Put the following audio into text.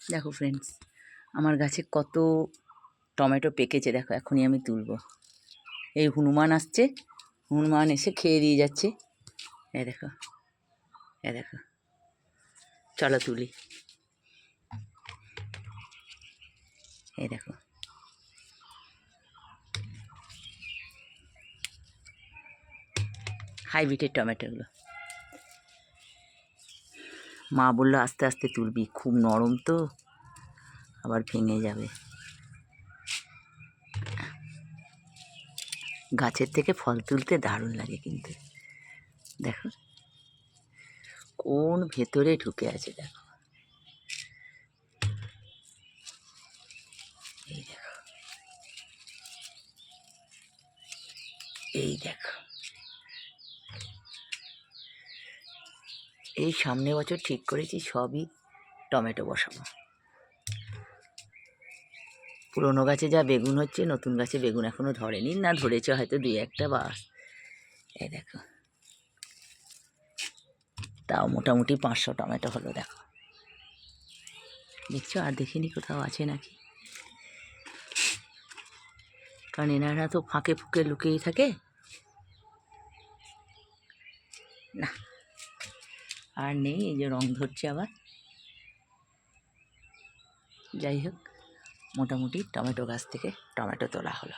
দেখো ফ্রেন্ডস, আমার গাছে কত টমেটো পেকেছে। দেখো এখনই আমি তুলবো। এই হনুমান আসছে, হনুমান এসে খেয়ে দিয়ে যাচ্ছে। দেখো, দেখো, চলো তুলি। দেখো, হাইব্রিডের টমেটোগুলো। মা বললো আস্তে আস্তে তুলবি, খুব নরম তো, আবার ভেঙে যাবে। গাছের থেকে ফল তুলতে দারুণ লাগে কিন্তু। দেখো কোন ভেতরে ঢুকে আছে। দেখো, এই দেখো, এই দেখো। এই সামনে বছর ঠিক করেছি সবই টমেটো বসাবো। পুরোনো গাছে যা বেগুন হচ্ছে, নতুন গাছে বেগুন এখনো ধরেনি, না ধরেছে হয়তো দুই একটা বাস। এই দেখো, তাও মোটামুটি 500 টমেটো হলো। দেখো, দেখছো? আর দেখিনি কোথাও আছে নাকি, কারণ এনারা তো ফাঁকে ফুঁকে লুকিয়েই থাকে না। আর নেই, এই যে রং ধরছে আবার। যাই হোক, মোটামুটি টমেটো গাছ থেকে টমেটো তোলা হলো।